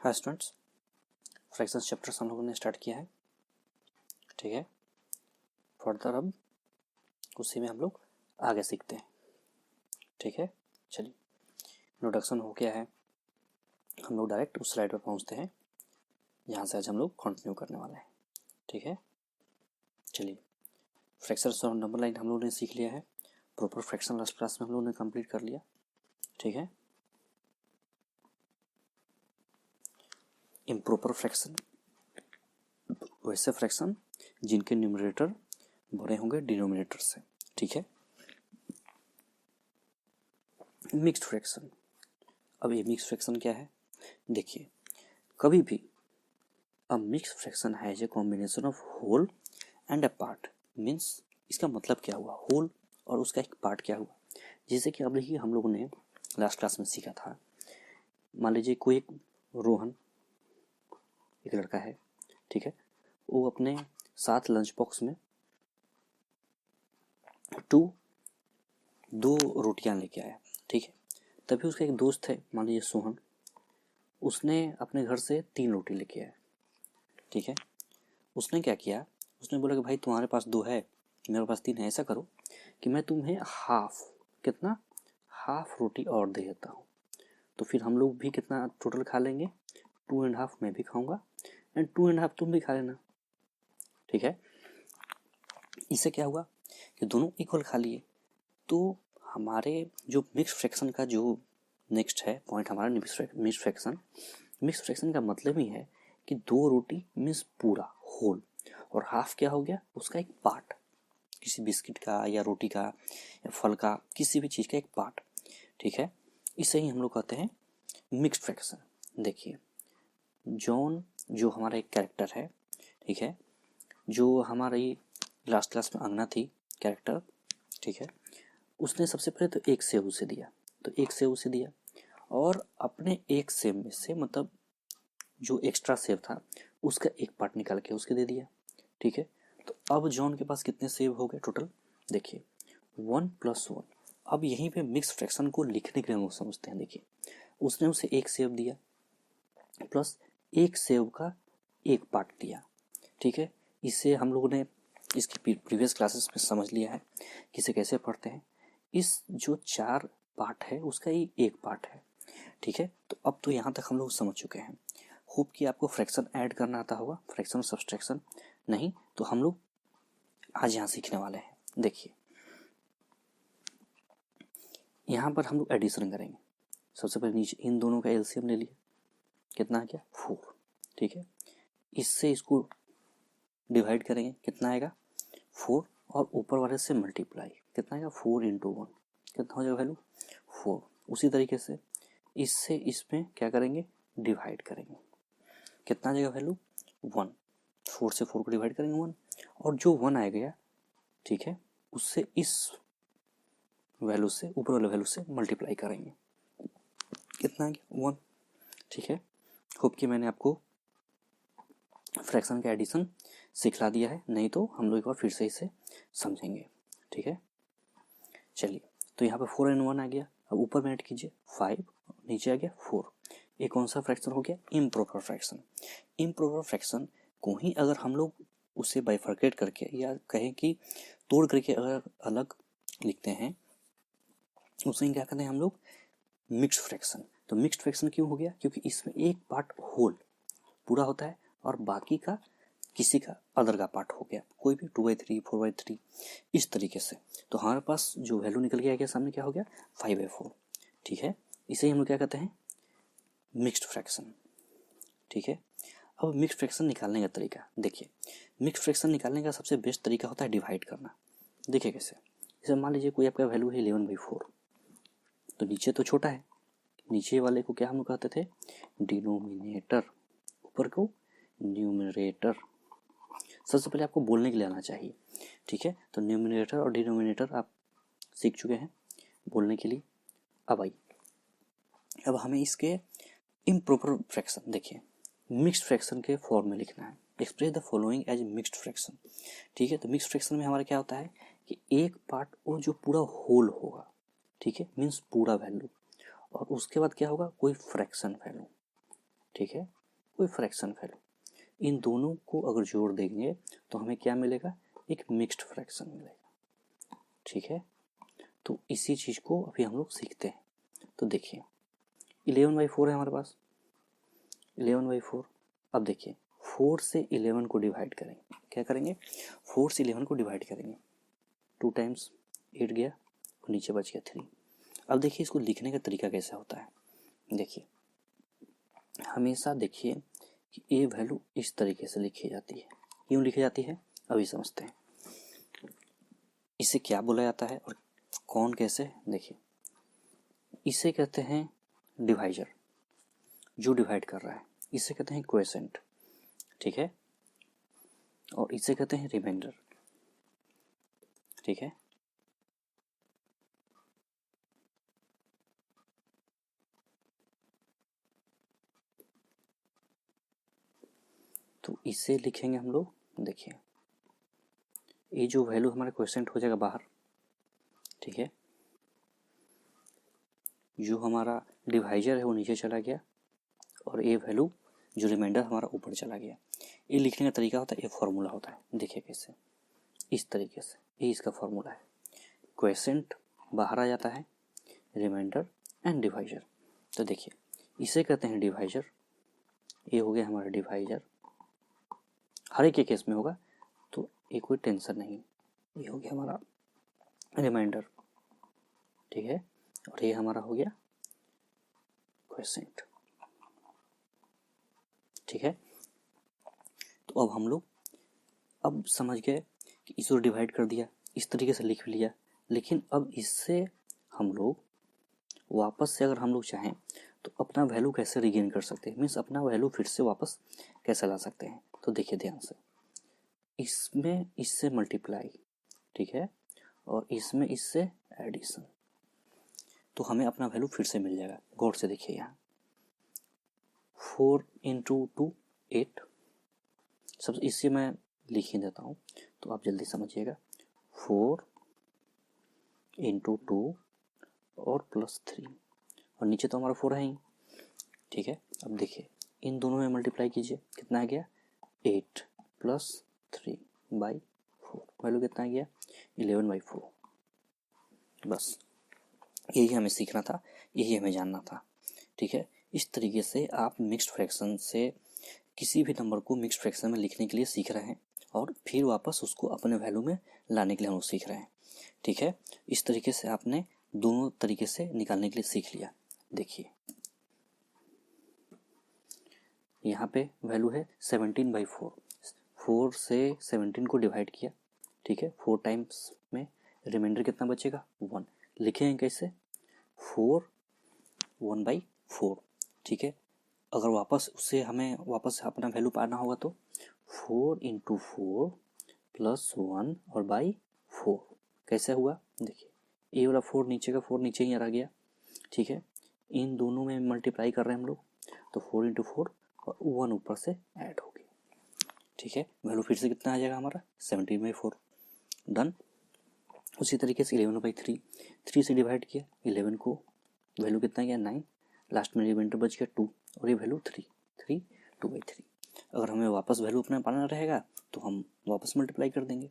Hi students, fraction chapter हम लोगों ने स्टार्ट किया है। ठीक है, फर्दर अब उसी में हम लोग आगे सीखते हैं। ठीक है, चलिए इंट्रोडक्शन हो गया है, हम लोग डायरेक्ट उस स्लाइड पर पहुंचते हैं जहाँ से आज हम लोग कंटिन्यू करने वाले हैं। ठीक है, चलिए फ्रैक्शंस और नंबर लाइन हम लोगों ने सीख लिया है। प्रॉपर फ्रैक्शन लास्ट क्लास में हम लोगों ने कंप्लीट कर लिया। ठीक है, इम्प्रॉपर फ्रैक्शन वैसे फ्रैक्शन जिनके न्यूमरेटर बड़े होंगे डिनोमिनेटर से। ठीक है, मिक्स्ड फ्रैक्शन। अब ये मिक्स्ड फ्रैक्शन क्या है, देखिए कभी भी अ मिक्स्ड फ्रैक्शन है a combination of whole and a part. Means इसका मतलब क्या हुआ, होल और उसका एक पार्ट क्या हुआ। जैसे कि अभी ही हम लोगों ने लास्ट क्लास में सीखा था, मान लीजिए कोई एक रोहन एक लड़का है, ठीक है, वो अपने साथ लंच बॉक्स में दो रोटियां लेके आया। ठीक है, तभी उसका एक दोस्त है, मान लीजिए सोहन, उसने अपने घर से 3 रोटी लेके आया। ठीक है, उसने क्या किया, उसने बोला कि भाई तुम्हारे पास 2 है, मेरे पास 3 है, ऐसा करो कि मैं तुम्हें हाफ रोटी और दे देता हूँ। तो फिर हम लोग भी कितना टोटल खा लेंगे, 2.5 मैं भी खाऊंगा एंड 2.5 तुम भी खा लेना। ठीक है, इससे क्या हुआ कि दोनों इक्वल खा लिए। तो हमारे जो मिक्स फ्रैक्शन का जो नेक्स्ट है पॉइंट हमारा मिक्स फ्रैक्शन का मतलब ही है कि 2 रोटी मीन्स पूरा होल, और हाफ क्या हो गया, उसका एक पार्ट, किसी बिस्किट का या रोटी का या फल का, किसी भी चीज़ का एक पार्ट। ठीक है, इसे ही हम लोग कहते हैं मिक्स्ड फ्रैक्शन। देखिए जॉन जो हमारा एक कैरेक्टर है, ठीक है, जो हमारी लास्ट क्लास में अंगना थी कैरेक्टर, ठीक है, उसने सबसे पहले तो एक सेव उसे दिया, तो एक सेव उसे दिया और अपने एक सेव में से मतलब जो एक्स्ट्रा सेव था उसका एक पार्ट निकाल के उसके दे दिया। ठीक है, तो अब जॉन के पास कितने सेव हो गए टोटल, देखिए 1 + 1। अब यहीं पे मिक्स फ्रैक्शन को लिखने के लिए हम लोग समझते हैं। देखिए उसने उसे एक सेव दिया प्लस एक सेव का एक पार्ट दिया। ठीक है, इससे हम लोगों ने इसकी प्रीवियस क्लासेस में समझ लिया है कि इसे कैसे पढ़ते हैं। इस जो 4 पार्ट है उसका ही एक पार्ट है। ठीक है, तो अब तो यहाँ तक हम लोग समझ चुके हैं। होप कि आपको फ्रैक्शन ऐड करना आता होगा, फ्रैक्शन सब्सट्रैक्शन नहीं तो हम लोग आज यहाँ सीखने वाले हैं। देखिए यहाँ पर हम लोग एडिशन करेंगे। सबसे पहले नीचे इन दोनों का एलसीएम ले लिया, कितना आ गया 4। ठीक है, इससे इसको डिवाइड करेंगे, कितना आएगा 4, और ऊपर वाले से मल्टीप्लाई, कितना आएगा 4 × 1, कितना हो जाएगा वैल्यू 4। उसी तरीके से इससे इसमें क्या करेंगे, डिवाइड करेंगे, कितना आ जाएगा वैल्यू 1। 4 से 4 को डिवाइड करेंगे 1, और जो 1 आ गया, ठीक है, उससे इस वैल्यू से ऊपर वाले वैल्यू से मल्टीप्लाई करेंगे, कितना आ गया 1। ठीक है, होप कि मैंने आपको फ्रैक्शन का एडिशन सिखला दिया है, नहीं तो हम लोग एक बार फिर से इसे समझेंगे। ठीक है, चलिए तो यहाँ पे 4 और 1 आ गया। अब ऊपर में ऐड कीजिए 5, नीचे आ गया 4। ये कौन सा फ्रैक्शन हो गया, इम्प्रॉपर फ्रैक्शन। इम्प्रॉपर फ्रैक्शन को ही अगर हम लोग उसे बाइफरकेट करके या कहें कि तोड़ करके अगर अलग लिखते हैं, उसे क्या कहते हैं हम लोग, मिक्स्ड फ्रैक्शन। तो मिक्स्ड फ्रैक्शन क्यों हो गया, क्योंकि इसमें एक पार्ट होल पूरा होता है और बाकी का किसी का अदर का पार्ट हो गया, कोई भी 2/3 4/3 इस तरीके से। तो हमारे पास जो वैल्यू निकल के आ गया सामने, क्या हो गया 5/4। ठीक है, इसे हम लोग क्या कहते हैं, मिक्स्ड फ्रैक्शन। ठीक है, अब मिक्स्ड फ्रैक्शन निकालने का तरीका देखिए। मिक्स्ड फ्रैक्शन निकालने का सबसे बेस्ट तरीका होता है डिवाइड करना। देखिए कैसे, जैसे मान लीजिए कोई आपका वैल्यू है 11/4, तो नीचे तो छोटा है, नीचे वाले को क्या हम लोग कहते थे, डिनोमिनेटर, ऊपर को न्यूमरेटर। सबसे पहले आपको बोलने के लिए आना चाहिए। ठीक है, तो न्यूमरेटर और डिनोमिनेटर आप सीख चुके हैं बोलने के लिए। अब आइए, अब हमें इसके इम्प्रॉपर फ्रैक्शन, देखिए मिक्स्ड फ्रैक्शन के फॉर्म में लिखना है। Express the following as mixed fraction. ठीक है, तो मिक्स्ड फ्रैक्शन में हमारा क्या होता है कि एक पार्ट और जो पूरा होल होगा, ठीक है, मीन्स पूरा वैल्यू, और उसके बाद क्या होगा, कोई फ्रैक्शन वैल्यू। ठीक है, कोई फ्रैक्शन वैल्यू, इन दोनों को अगर जोड़ देंगे तो हमें क्या मिलेगा, एक मिक्स्ड फ्रैक्शन मिलेगा। ठीक है, तो इसी चीज़ को अभी हम लोग सीखते हैं। तो देखिए 11/4 है हमारे पास, 11/4। अब देखिए 4 से 11 को डिवाइड करेंगे, क्या करेंगे, 4 से 11 को डिवाइड करेंगे, 2 टाइम्स 8 गया और नीचे बच गया 3। अब देखिए इसको लिखने का तरीका कैसा होता है, देखिए हमेशा देखिए कि ए वैल्यू इस तरीके से लिखी जाती है। क्यों लिखी जाती है अभी समझते हैं, इसे क्या बोला जाता है और कौन कैसे। देखिए इसे कहते हैं डिवाइजर, जो डिवाइड कर रहा है, इसे कहते हैं क्वोशेंट, ठीक है, और इसे कहते हैं रिमाइंडर, ठीक है। तो इसे लिखेंगे हम लोग, देखिए ये जो वैल्यू हमारा क्वोशेंट हो जाएगा बाहर, ठीक है, जो हमारा डिवाइजर है वो नीचे चला गया और ये वैल्यू जो रिमाइंडर हमारा ऊपर चला गया। ये लिखने का तरीका होता है, ये फॉर्मूला होता है, देखिए कैसे, इस तरीके से, ये इसका फॉर्मूला है, क्वोशेंट बाहर आ जाता है, रिमाइंडर एंड डिवाइजर। तो देखिए इसे कहते हैं डिवाइजर, ये हो गया हमारा डिवाइजर, हर एक के केस में होगा तो ये कोई टेंशन नहीं। ये हो गया हमारा रिमाइंडर, ठीक है, और ये हमारा हो गया क्वोशेंट, ठीक है। तो अब हम लोग अब समझ गए कि इसको डिवाइड कर दिया, इस तरीके से लिख लिया, लेकिन अब इससे हम लोग वापस से अगर हम लोग चाहें तो अपना वैल्यू कैसे रिगेन कर सकते हैं, मीन्स अपना वैल्यू फिर से वापस कैसे ला सकते हैं। तो देखिए ध्यान से, इसमें इससे मल्टीप्लाई, ठीक है, और इसमें इससे एडिशन, तो हमें अपना वैल्यू फिर से मिल जाएगा। गौर से देखिए यहाँ 4 × 2 8, सब इससे मैं लिख ही देता हूँ तो आप जल्दी समझिएगा, 4 × 2 और +3, और नीचे तो हमारा 4 है ही, ठीक है। अब देखिए इन दोनों में मल्टीप्लाई कीजिए, कितना आ गया 8 + 3/4, वैल्यू कितना आ गया 11/4। बस यही हमें सीखना था, यही हमें जानना था, ठीक है। इस तरीके से आप मिक्स्ड फ्रैक्शन से किसी भी नंबर को मिक्स्ड फ्रैक्शन में लिखने के लिए सीख रहे हैं और फिर वापस उसको अपने वैल्यू में लाने के लिए हम लोग सीख रहे हैं, ठीक है। इस तरीके से आपने दोनों तरीके से निकालने के लिए सीख लिया। देखिए यहाँ पे वैल्यू है 17/4, 4 से 17 को डिवाइड किया, ठीक है, 4 टाइम्स में रिमाइंडर कितना बचेगा 1, लिखेंगे कैसे 4 1/4, ठीक है। अगर वापस उससे हमें वापस अपना वैल्यू पाना होगा तो 4 × 4 + 1 और /4 कैसे हुआ, देखिए ये वाला 4 नीचे का 4 नीचे ही आ गया, ठीक है। इन दोनों में मल्टीप्लाई कर रहे हैं हम लोग तो 4 × 4 और 1 ऊपर से ऐड हो गया, ठीक है। वैल्यू फिर से कितना आ जाएगा हमारा 17/4, डन। उसी तरीके से 11/3, 3 से डिवाइड किया 11 को, वैल्यू कितना गया 9, लास्ट में रिमाइंडर बच गया 2 और ये वैल्यू 3, 2/3। अगर हमें वापस वैल्यू अपना पाना रहेगा तो हम वापस मल्टीप्लाई कर देंगे,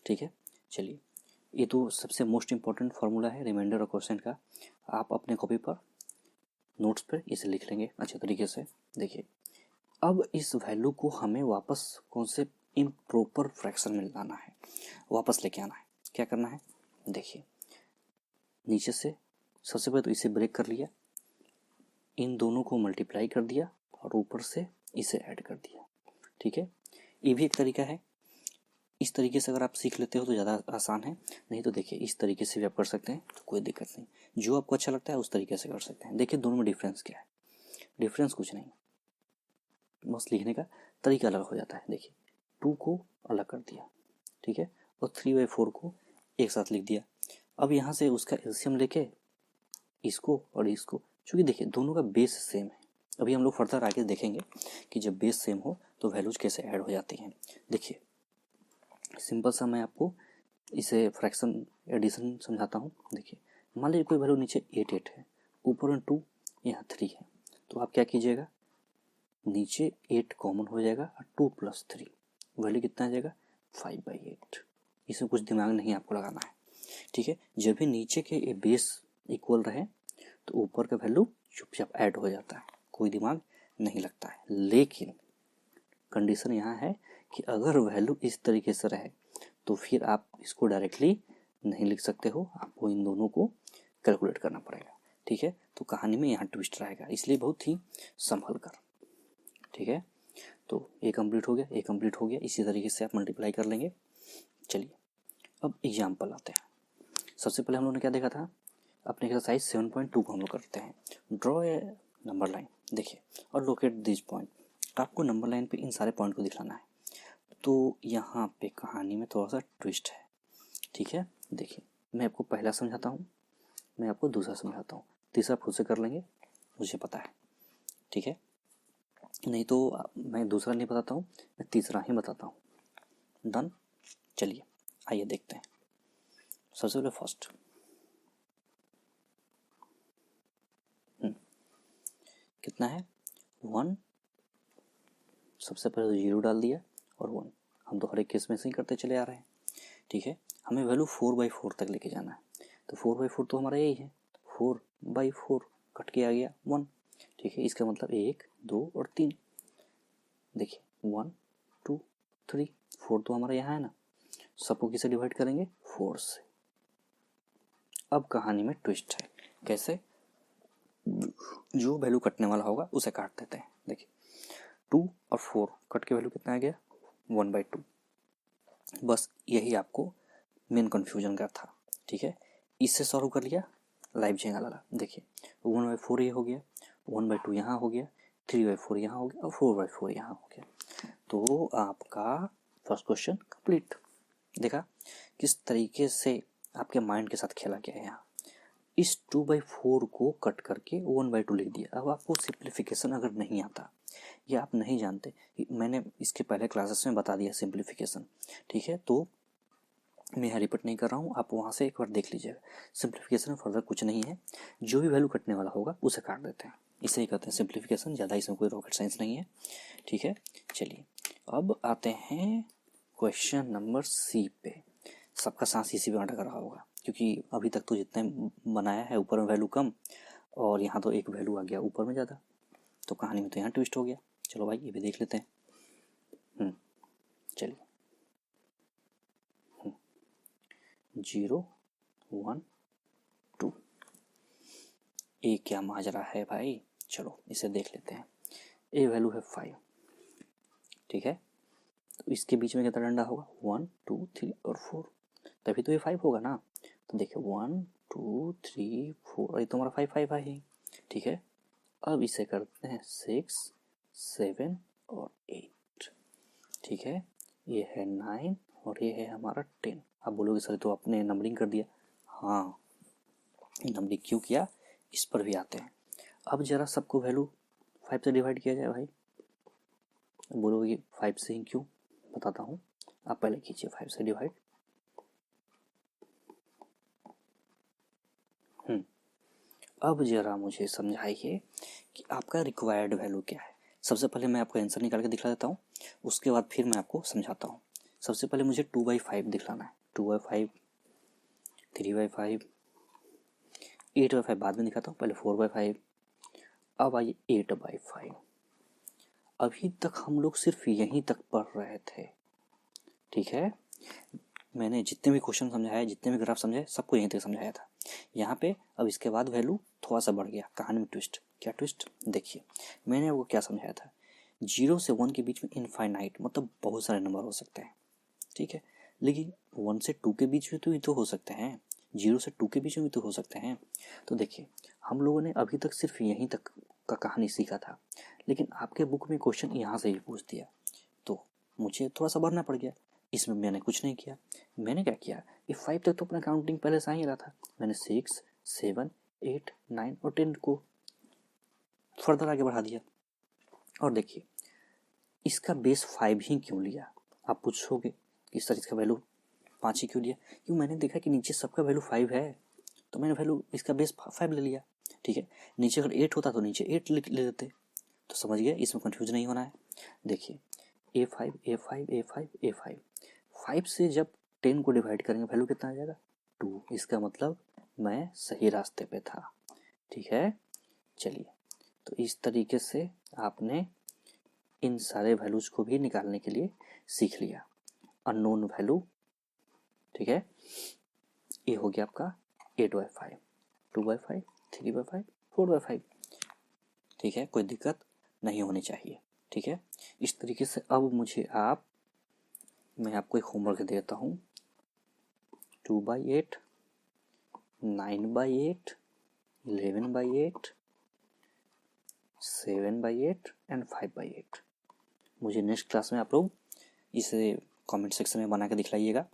ठीक है। चलिए ये तो सबसे मोस्ट इम्पॉर्टेंट फार्मूला है रिमाइंडर और क्वोशेंट का, आप अपने कॉपी पर नोट्स पर इसे लिख लेंगे अच्छे तरीके से। देखिए अब इस वैल्यू को हमें वापस कौन से इम्प्रॉपर फ्रैक्शन में लाना है, वापस लेके आना है। क्या करना है, देखिए नीचे से सबसे पहले तो इसे ब्रेक कर लिया, इन दोनों को मल्टीप्लाई कर दिया और ऊपर से इसे ऐड कर दिया, ठीक है। ये भी एक तरीका है, इस तरीके से अगर आप सीख लेते हो तो ज़्यादा आसान है, नहीं तो देखिए इस तरीके से भी आप कर सकते हैं तो कोई दिक्कत नहीं, जो आपको अच्छा लगता है उस तरीके से कर सकते हैं। देखिए दोनों में डिफरेंस क्या है, डिफरेंस कुछ नहीं, बस लिखने का तरीका अलग हो जाता है। देखिए 2 को अलग कर दिया, ठीक है, और 3/4 को एक साथ लिख दिया। अब यहाँ से उसका एलसीएम लेके इसको और इसको, चूँकि देखिए दोनों का बेस सेम है, अभी हम लोग फर्दर आगे देखेंगे कि जब बेस सेम हो तो वैल्यूज कैसे ऐड हो जाती हैं। देखिए सिंपल सा मैं आपको इसे फ्रैक्शन एडिशन समझाता हूँ। देखिए मान लीजिए कोई वैल्यू नीचे 8 है, ऊपर में 2, यहाँ 3 है, तो आप क्या कीजिएगा नीचे 8 कॉमन हो जाएगा और 2 + 3 वैल्यू कितना आ जाएगा 5/8। इसमें कुछ दिमाग नहीं आपको लगाना है, ठीक है। जब भी नीचे के बेस इक्वल रहे तो ऊपर का वैल्यू चुपचाप ऐड हो जाता है, कोई दिमाग नहीं लगता है। लेकिन कंडीशन यहाँ है कि अगर वैल्यू इस तरीके से रहे तो फिर आप इसको डायरेक्टली नहीं लिख सकते हो, आपको इन दोनों को कैलकुलेट करना पड़ेगा, ठीक है। तो कहानी में यहाँ ट्विस्ट रहेगा, इसलिए बहुत ही संभल कर, ठीक है। तो ए कंप्लीट हो गया, ए कंप्लीट हो गया। इसी तरीके से आप मल्टीप्लाई कर लेंगे। चलिए अब एग्जाम्पल आते हैं। सबसे पहले हम लोगों ने क्या देखा था, अपने एक्सरसाइज 7.2 को हम लोग करते हैं। ड्रॉ ए नंबर लाइन, देखिए, और लोकेट दिस पॉइंट। आपको नंबर लाइन पे इन सारे पॉइंट को दिखलाना है। तो यहाँ पे कहानी में थोड़ा सा ट्विस्ट है, ठीक है। देखिए मैं आपको पहला समझाता हूँ, मैं आपको दूसरा समझाता हूँ, तीसरा खुद से कर लेंगे, मुझे पता है, ठीक है। नहीं तो मैं दूसरा नहीं बताता हूँ, मैं तीसरा ही बताता हूँ। डन। चलिए आइए देखते हैं। सबसे पहले फर्स्ट कितना है 1, सबसे पहले 0 डाल दिया और 1। हम तो हर एक केस में से ही करते चले आ रहे हैं, ठीक है। हमें वैल्यू 4/4 तक लेके जाना है, तो 4/4 तो हमारा यही है, 4/4 कट के आ गया 1, ठीक है। इसका मतलब 1, 2 और 3। देखिए 1, 2, 3, 4 तो हमारा यहाँ है ना, सबको किसे डिवाइड करेंगे 4 से। अब कहानी में ट्विस्ट है, कैसे, जो वैल्यू कटने वाला होगा उसे काट देते हैं। देखिए 2 और 4 कट के वैल्यू कितना आ गया 1/2। बस यही आपको मेन कन्फ्यूजन का था, ठीक है। इससे सॉल्व कर लिया लाइव झेंगा वाला। देखिए 1/4 ये हो गया, 1/2 यहाँ हो गया, 3/4 यहाँ हो गया और 4/4 यहाँ हो गया। तो आपका फर्स्ट क्वेश्चन कंप्लीट। देखा किस तरीके से आपके माइंड के साथ खेला गया है। यहाँ इस 2/4 को कट करके 1/2 लिख दिया। अब आपको सिंप्लीफिकेशन अगर नहीं आता या आप नहीं जानते, मैंने इसके पहले क्लासेस में बता दिया सिंप्लीफिकेशन, ठीक है। तो मैं यहाँ रिपीट नहीं कर रहा हूँ, आप वहाँ से एक बार देख लीजिएगा। सिंप्लीफिकेशन फर्दर कुछ नहीं है, जो भी वैल्यू कटने वाला होगा उसे काट देते हैं, इसे ही कहते हैं सिंप्लीफिकेशन। ज़्यादा इसमें कोई रॉकेट साइंस नहीं है, ठीक है। चलिए अब आते हैं क्वेश्चन नंबर सी पे। सबका सांस इसी पे अटक रहा होगा, क्योंकि अभी तक तो जितने बनाया है ऊपर में वैल्यू कम और यहाँ तो एक वैल्यू आ गया ऊपर में ज़्यादा, तो कहानी में तो यहाँ ट्विस्ट हो गया। चलो भाई ये भी देख लेते हैं। चलिए 0, 1, 2। ए क्या माजरा है भाई, चलो इसे देख लेते हैं। ए वैल्यू है 5, ठीक है। तो इसके बीच में कितना डंडा होगा 1, 2, 3 और 4, तभी तो ये 5 होगा ना। तो देखिए 1, 2, 3, 4, ये तो हमारा 5 5 है, ठीक है। अब इसे करते हैं 6, 7 और 8, ठीक है। ये है 9 और ये है हमारा 10। आप बोलोगे सर तो आपने नंबरिंग कर दिया, हाँ नंबरिंग क्यों किया इस पर भी आते हैं। अब जरा सबको वैल्यू 5 से डिवाइड किया जाए भाई, बोलोगे 5 से ही क्यों, बताता हूँ। आप पहले कीजिए 5 से डिवाइड। अब जरा मुझे समझाइए कि आपका रिक्वायर्ड वैल्यू क्या है। सबसे पहले मैं आपको आंसर निकाल के दिखला देता हूँ, उसके बाद फिर मैं आपको समझाता हूँ। सबसे पहले मुझे 2/5 दिखलाना है, 2/5, 3/5, 8/5 बाद में दिखाता हूँ, पहले 4/5। अब आइए 8/5। अभी तक हम लोग सिर्फ यहीं तक पढ़ रहे थे, ठीक है। मैंने जितने भी क्वेश्चन समझाए, जितने भी ग्राफ समझाए, सबको यहीं तक समझाया था। यहाँ पे अब इसके बाद वैल्यू थोड़ा सा बढ़ गया, कहानी में ट्विस्ट। क्या ट्विस्ट, देखिए मैंने आपको क्या समझाया था। 0 से 1 के बीच में इनफाइनाइट मतलब बहुत सारे नंबर हो सकते हैं, ठीक है। लेकिन 1 से 2 के बीच में तो हो सकते हैं, 0 से 2 के बीच में भी तो हो सकते हैं। तो देखिए हम लोगों ने अभी तक सिर्फ यहीं तक का कहानी सीखा था, लेकिन आपके बुक में क्वेश्चन यहाँ से भी पूछ दिया, तो मुझे थोड़ा सा बढ़ना पड़ गया। इसमें मैंने कुछ नहीं किया, मैंने क्या किया, ये 5 तक तो अपना काउंटिंग पहले से ही रहा था। मैंने 6, 7, 8, 9 और 10 को फर्दर आगे बढ़ा दिया। और देखिए इसका बेस 5 ही क्यों लिया, आप पूछोगे कि सर इसका वैल्यू 5 ही क्यों लिया। क्यों, मैंने देखा कि नीचे सबका वैल्यू 5 है, तो मैंने वैल्यू इसका बेस 5 ले लिया, ठीक है। नीचे अगर 8 होता तो नीचे 8 ले लेते, तो समझ गए, इसमें कंफ्यूज नहीं होना है। देखिए A5 A5 A5 A5, 5 से जब 10 को डिवाइड करेंगे वैल्यू कितना आ जाएगा 2। इसका मतलब मैं सही रास्ते पे था। ठीक है, चलिए तो इस तरीके से आपने इन सारे वैल्यूज को भी निकालने के लिए सीख लिया। अननोन वैल्यू, ठीक है, ये हो गया आपका 8/5, 2/5, 3/5, 4/5। ठीक है, कोई दिक्कत नहीं होनी चाहिए। ठीक है, इस तरीके से अब मैं आपको एक होमवर्क देता हूँ। 2/8, 9/8, 11/8, 7/8 एंड 5/8। मुझे नेक्स्ट क्लास में आप लोग इसे कमेंट सेक्शन में बना के दिखलाइएगा।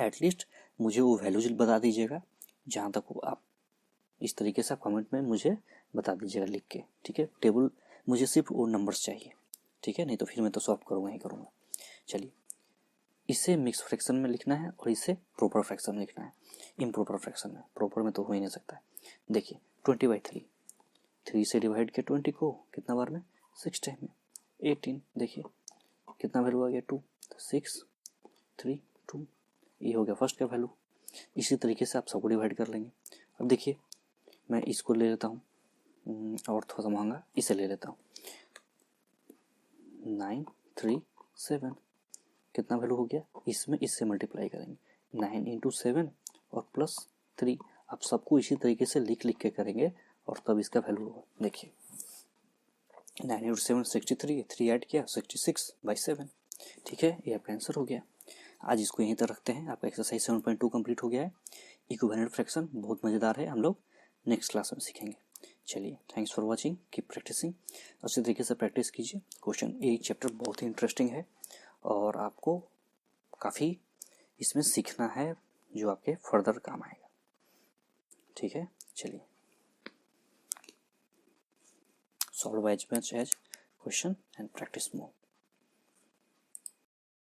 एटलीस्ट मुझे वो वैल्यूज बता दीजिएगा, जहाँ तक आप इस तरीके से आप कमेंट में मुझे बता दीजिएगा लिख के। ठीक है, टेबल मुझे सिर्फ वो नंबर्स चाहिए। ठीक है, नहीं तो फिर मैं तो सॉल्व करूँगा ही करूँगा। चलिए, इसे मिक्स फ्रैक्शन में लिखना है और इसे प्रॉपर फ्रैक्शन में लिखना है। इम्प्रॉपर फ्रैक्शन में, प्रॉपर में तो हो ही नहीं सकता है। देखिए 20/3, 3 से डिवाइड किया 20 को कितना बार में 6 टाइम में 18। देखिए कितना वैल्यू आ गया 2, 6 3 2, ये हो गया फर्स्ट का वैल्यू। इसी तरीके से आप सबको डिवाइड कर लेंगे। अब देखिए मैं इसको ले लेता हूँ और थोड़ा सा महंगा इसे ले लेता हूँ। 9 3 7, कितना वैल्यू हो गया, इसमें इससे मल्टीप्लाई करेंगे 9 × 7 और +3। आप सबको इसी तरीके से लिख के करेंगे और तब इसका वैल्यू होगा। देखिए 9 × 7 63, 3 ऐड किया 66/7। ठीक है, ये आपका आंसर हो गया। आज इसको यहीं तक रखते हैं। आपका एक्सरसाइज 7.2 कंप्लीट हो गया है। इक्विवेलेंट फ्रैक्शन बहुत मज़ेदार है, हम लोग नेक्स्ट क्लास में सीखेंगे। चलिए, thanks for watching, keep practicing. अच्छी तरीके से प्रैक्टिस कीजिए। क्वेश्चन ये चैप्टर बहुत ही इंटरेस्टिंग है और आपको काफ़ी इसमें सीखना है जो आपके फर्दर काम आएगा। ठीक है, चलिए, solve as much as question and practice more.